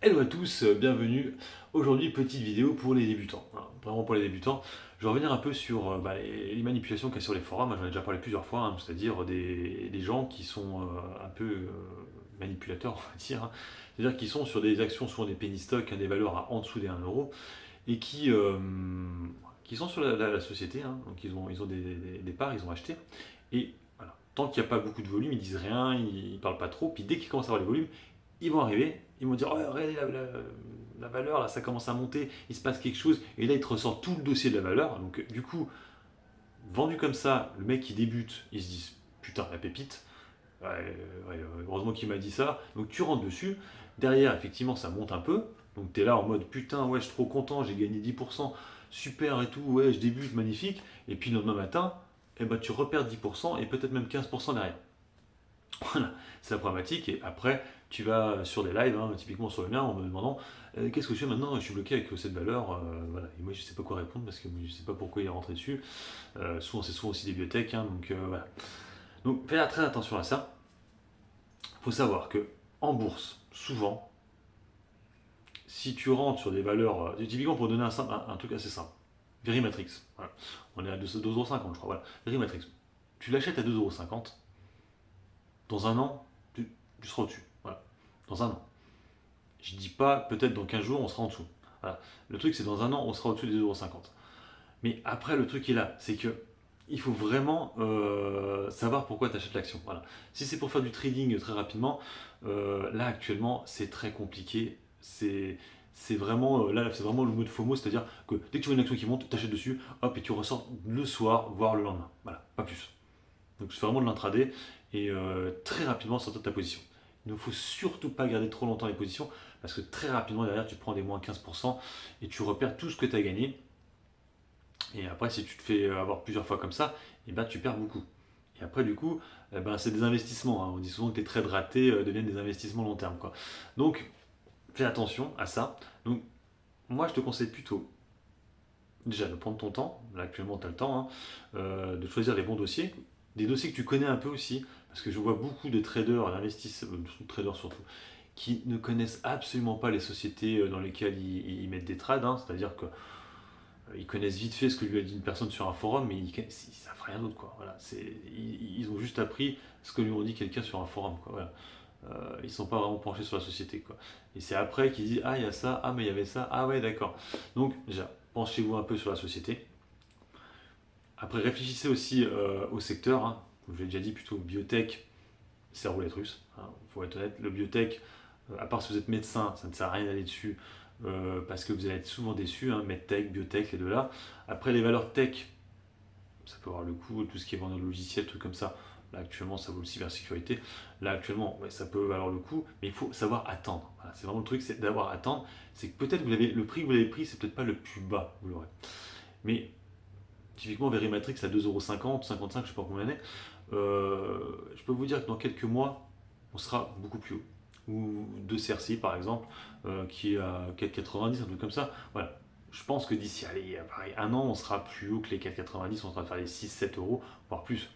Hello à tous, bienvenue. Aujourd'hui, petite vidéo pour les débutants. Voilà, vraiment pour les débutants. Je vais revenir un peu sur les manipulations qu'il y a sur les forums. J'en ai déjà parlé plusieurs fois, c'est-à-dire des gens qui sont un peu manipulateurs, on va dire. C'est-à-dire qui sont sur des actions, souvent des penny stocks, des valeurs à en dessous des 1 euro, et qui sont sur la société. Donc ils ont des parts, ils ont acheté. Et voilà, tant qu'il n'y a pas beaucoup de volume, ils disent rien, ils ne parlent pas trop. Puis dès qu'ils commencent à avoir les volumes, ils vont arriver, ils vont dire oh, regardez la valeur, là ça commence à monter, il se passe quelque chose, et là ils te ressortent tout le dossier de la valeur. Donc du coup, vendu comme ça, le mec qui débute, il se dit putain la pépite, heureusement qu'il m'a dit ça. Donc tu rentres dessus, derrière effectivement ça monte un peu, donc tu es là en mode putain ouais je suis trop content, j'ai gagné 10%, super et tout, ouais je débute, magnifique, et puis le lendemain matin, eh ben, tu repères 10% et peut-être même 15% derrière. Voilà, c'est la problématique. Et après, tu vas sur des lives, typiquement sur le mien, en me demandant qu'est-ce que je fais maintenant. Je suis bloqué avec cette valeur. Voilà. Et moi, je ne sais pas quoi répondre parce que je ne sais pas pourquoi il est rentré dessus. Souvent, c'est souvent aussi des bibliothèques. Donc, voilà. Donc, fais très attention à ça. Il faut savoir que en bourse, souvent, si tu rentres sur des valeurs, typiquement pour donner un truc assez simple, Verimatrix, voilà. On est à 2,50 €, je crois. Voilà. Verimatrix, tu l'achètes à 2,50 €. Dans un an, tu seras au-dessus. Voilà. Dans un an. Je dis pas peut-être dans 15 jours on sera en dessous. Voilà. Le truc c'est dans un an on sera au-dessus des 2,50 €. Mais après le truc est là, c'est que il faut vraiment savoir pourquoi tu achètes l'action. Voilà. Si c'est pour faire du trading très rapidement, là actuellement c'est très compliqué. C'est vraiment, là, c'est vraiment le mode FOMO, c'est-à-dire que dès que tu vois une action qui monte, tu achètes dessus, hop, et tu ressors le soir, voire le lendemain. Voilà, pas plus. Donc c'est vraiment de l'intraday et très rapidement sortir de ta position. Il ne faut surtout pas garder trop longtemps les positions parce que très rapidement derrière tu prends des moins 15% et tu repères tout ce que tu as gagné. Et après si tu te fais avoir plusieurs fois comme ça, et ben, tu perds beaucoup. Et après du coup, c'est des investissements. On dit souvent que les trades ratés deviennent des investissements long terme, quoi. Donc fais attention à ça. Donc moi je te conseille plutôt déjà de prendre ton temps, là actuellement tu as le temps, de choisir les bons dossiers, des dossiers que tu connais un peu aussi, parce que je vois beaucoup de traders, d'investisseurs, traders surtout, qui ne connaissent absolument pas les sociétés dans lesquelles ils mettent des trades, c'est-à-dire qu'ils connaissent vite fait ce que lui a dit une personne sur un forum, mais ils ne savent rien d'autre, quoi. Voilà, ils ont juste appris ce que lui ont dit quelqu'un sur un forum, quoi. Voilà. Ils ne sont pas vraiment penchés sur la société, quoi. Et c'est après qu'ils disent ah il y a ça, ah mais il y avait ça, ah ouais d'accord. Donc déjà, penchez-vous un peu sur la société. Après réfléchissez aussi au secteur, comme je l'ai déjà dit, plutôt biotech, c'est la roulette russe. Faut être honnête, le biotech, à part si vous êtes médecin, ça ne sert à rien d'aller dessus parce que vous allez être souvent déçu, medtech, biotech, les deux là. Après les valeurs tech, ça peut avoir le coup, tout ce qui est vendeur de logiciels, trucs comme ça. Là actuellement ça vaut le cybersécurité. Là actuellement ouais, ça peut valoir le coup, mais il faut savoir attendre. Voilà, c'est vraiment le truc, c'est d'avoir à attendre. C'est que peut-être le prix que vous l'avez pris, c'est peut-être pas le plus bas, vous l'aurez. Mais typiquement Verimatrix à 2,50 €, 55, je sais pas combien d'années, je peux vous dire que dans quelques mois, on sera beaucoup plus haut. Ou de Cersei par exemple, qui est à 4,90, un truc comme ça. Voilà. Je pense que d'ici allez, pareil, un an, on sera plus haut que les 4,90, on sera de faire les 6-7 €, voire plus.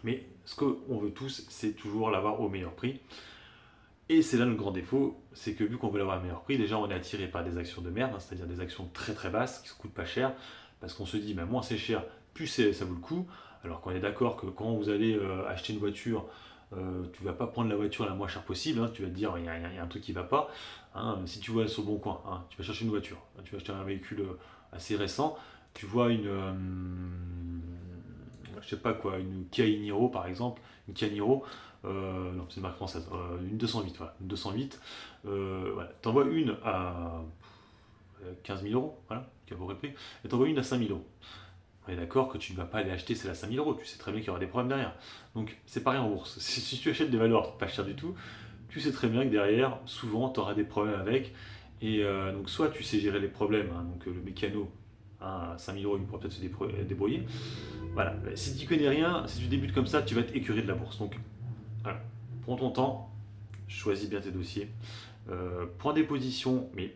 Mais ce qu'on veut tous, c'est toujours l'avoir au meilleur prix. Et c'est là le grand défaut, c'est que vu qu'on veut l'avoir à meilleur prix, déjà on est attiré par des actions de merde, c'est-à-dire des actions très très basses qui ne coûtent pas cher, parce qu'on se dit moins c'est cher, plus ça vaut le coup. Alors qu'on est d'accord que quand vous allez acheter une voiture, tu ne vas pas prendre la voiture la moins chère possible, tu vas te dire il y a un truc qui ne va pas. Si tu vois sur le bon coin, tu vas chercher une voiture, tu vas acheter un véhicule assez récent, tu vois je sais pas quoi, une Kia Niro par exemple, une Kia Niro, non c'est une marque française, une 208, voilà, une 208, voilà. T'envoies une à 15 000 €, voilà, qui a vos prix, et t'envoies une à 5 000 €. On est d'accord que tu ne vas pas aller acheter celle à 5 000 €, tu sais très bien qu'il y aura des problèmes derrière. Donc c'est pareil en bourse, si tu achètes des valeurs pas chères du tout, tu sais très bien que derrière, souvent tu auras des problèmes avec, et donc soit tu sais gérer les problèmes, donc le mécano, à 5 000 €, il pourra peut-être se débrouiller. Voilà, si tu connais rien, si tu débutes comme ça, tu vas être écœuré de la bourse. Donc voilà, prends ton temps, choisis bien tes dossiers, prends des positions, mais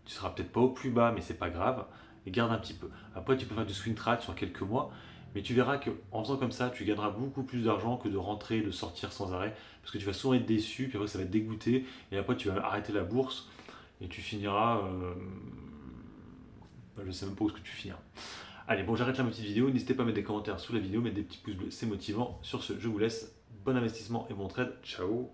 tu seras peut-être pas au plus bas, mais c'est pas grave, et garde un petit peu. Après, tu peux faire du swing trade sur quelques mois, Mais tu verras qu'en faisant comme ça, tu gagneras beaucoup plus d'argent que de rentrer, de sortir sans arrêt, parce que tu vas souvent être déçu, puis après ça va te dégoûter, et après tu vas arrêter la bourse, et tu finiras... je sais même pas où est-ce que tu finiras. Allez, bon, j'arrête là ma petite vidéo. N'hésitez pas à mettre des commentaires sous la vidéo, mettre des petits pouces bleus, c'est motivant. Sur ce, je vous laisse. Bon investissement et bon trade. Ciao.